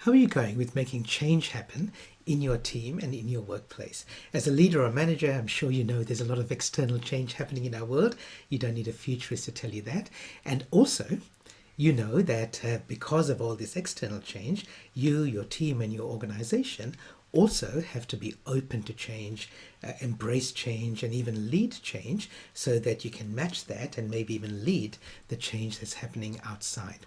How are you going with making change happen in your team and in your workplace? As a leader or manager, I'm sure you know there's a lot of external change happening in our world. You don't need a futurist to tell you that. And also, you know that because of all this external change, you, your team, and your organization also have to be open to change, embrace change, and even lead change so that you can match that and maybe even lead the change that's happening outside.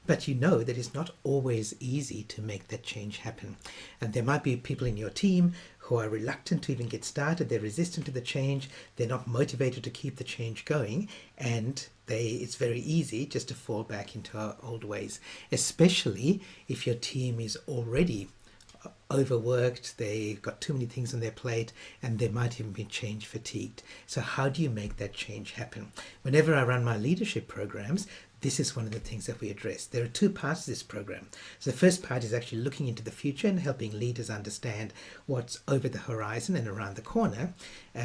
But you know that it's not always easy to make that change happen. And there might be people in your team who are reluctant to even get started. They're resistant to the change. They're not motivated to keep the change going. And it's very easy just to fall back into our old ways, especially if your team is already overworked, they've got too many things on their plate, and they might even be change fatigued. So how do you make that change happen? Whenever I run my leadership programs, this is one of the things that we address. There are two parts to this program. So the first part is actually looking into the future and helping leaders understand what's over the horizon and around the corner,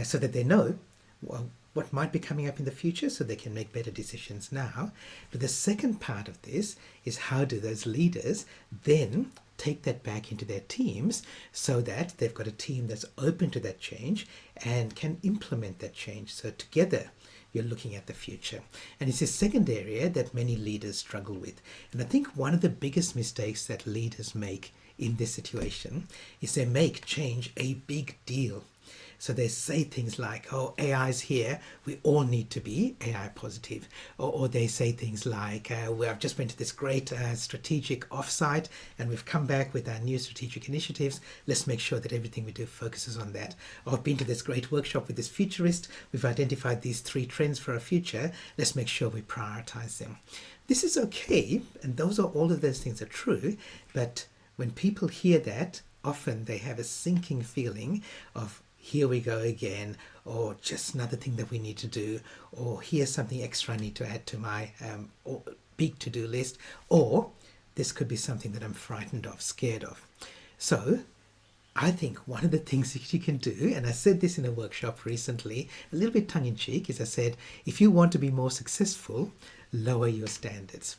so that they know what might be coming up in the future so they can make better decisions now. But the second part of this is how do those leaders then take that back into their teams so that they've got a team that's open to that change and can implement that change. So together you're looking at the future. And it's a second area that many leaders struggle with. And I think one of the biggest mistakes that leaders make in this situation is they make change a big deal. So they say things like, oh, AI is here, we all need to be AI positive. Or they say things like, I've just went to this great strategic offsite and we've come back with our new strategic initiatives. Let's make sure that everything we do focuses on that. Or I've been to this great workshop with this futurist. We've identified these 3 trends for our future. Let's make sure we prioritize them. This is okay, and all of those things are true, but when people hear that, often they have a sinking feeling of, here we go again, or just another thing that we need to do, or here's something extra I need to add to my big to-do list, or this could be something that I'm frightened of, scared of. So I think one of the things that you can do, and I said this in a workshop recently, a little bit tongue-in-cheek, is I said, if you want to be more successful, lower your standards.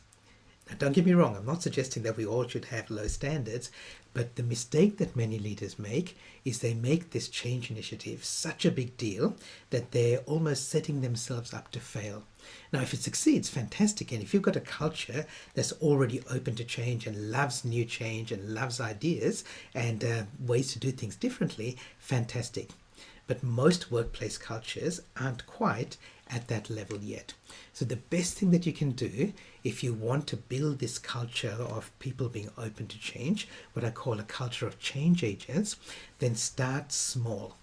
Now, don't get me wrong, I'm not suggesting that we all should have low standards, but the mistake that many leaders make is they make this change initiative such a big deal that they're almost setting themselves up to fail. Now, if it succeeds, fantastic. And if you've got a culture that's already open to change and loves new change and loves ideas and ways to do things differently, fantastic. But most workplace cultures aren't quite at that level yet. So the best thing that you can do if you want to build this culture of people being open to change, what I call a culture of change agents, then start small.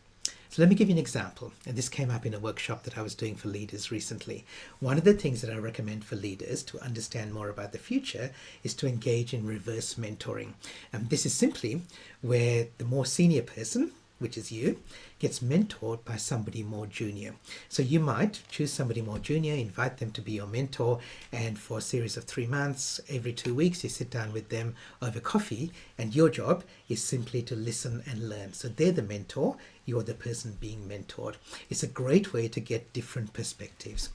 So let me give you an example. And this came up in a workshop that I was doing for leaders recently. One of the things that I recommend for leaders to understand more about the future is to engage in reverse mentoring. This is simply where the more senior person, which is you, gets mentored by somebody more junior. So you might choose somebody more junior, invite them to be your mentor, and for a series of 3 months, every 2 weeks, you sit down with them over coffee, and your job is simply to listen and learn. So they're the mentor, you're the person being mentored. It's a great way to get different perspectives.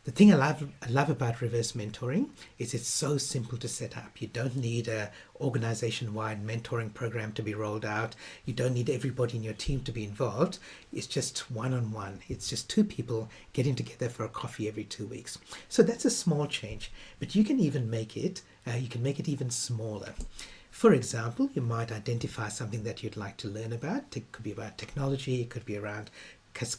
The thing I love about reverse mentoring is it's so simple to set up. You don't need an organization-wide mentoring program to be rolled out. You don't need everybody in your team to be involved. It's just one-on-one. It's just 2 people getting together for a coffee every 2 weeks. So that's a small change, but you can even make it even smaller. For example, you might identify something that you'd like to learn about. It could be about technology, it could be around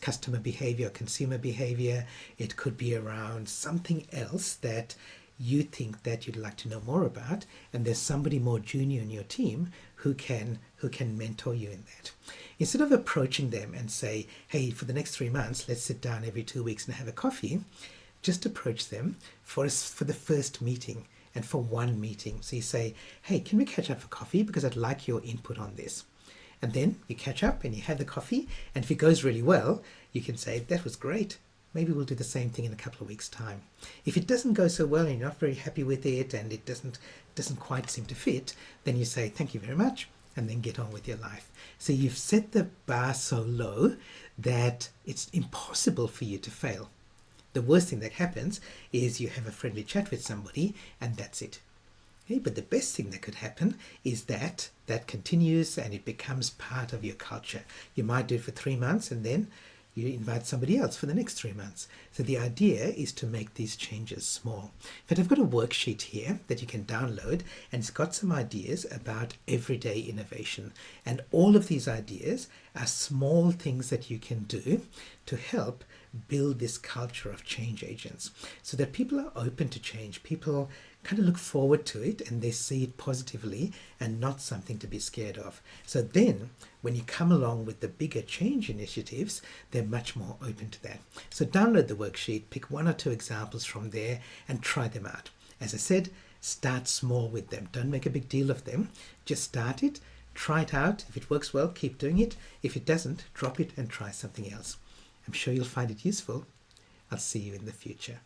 customer behavior, consumer behavior. It could be around something else that you think that you'd like to know more about, and there's somebody more junior in your team who can mentor you in that. Instead of approaching them and say, hey, for the next 3 months, let's sit down every 2 weeks and have a coffee, just approach them for the first meeting and for one meeting. So you say, hey, can we catch up for coffee because I'd like your input on this. And then you catch up and you have the coffee, and if it goes really well, you can say, that was great. Maybe we'll do the same thing in a couple of weeks' time. If it doesn't go so well and you're not very happy with it and it doesn't quite seem to fit, then you say, thank you very much, and then get on with your life. So you've set the bar so low that it's impossible for you to fail. The worst thing that happens is you have a friendly chat with somebody and that's it. Okay, but the best thing that could happen is that that continues and it becomes part of your culture. You might do it for 3 months and then you invite somebody else for the next 3 months. So the idea is to make these changes small. But I've got a worksheet here that you can download, and it's got some ideas about everyday innovation. And all of these ideas are small things that you can do to help build this culture of change agents so that people are open to change. People kind of look forward to it and they see it positively and not something to be scared of. So then when you come along with the bigger change initiatives, they're much more open to that. So download the worksheet, pick 1 or 2 examples from there and try them out. As I said, start small with them. Don't make a big deal of them. Just start it, try it out. If it works well, keep doing it. If it doesn't, drop it and try something else. I'm sure you'll find it useful. I'll see you in the future.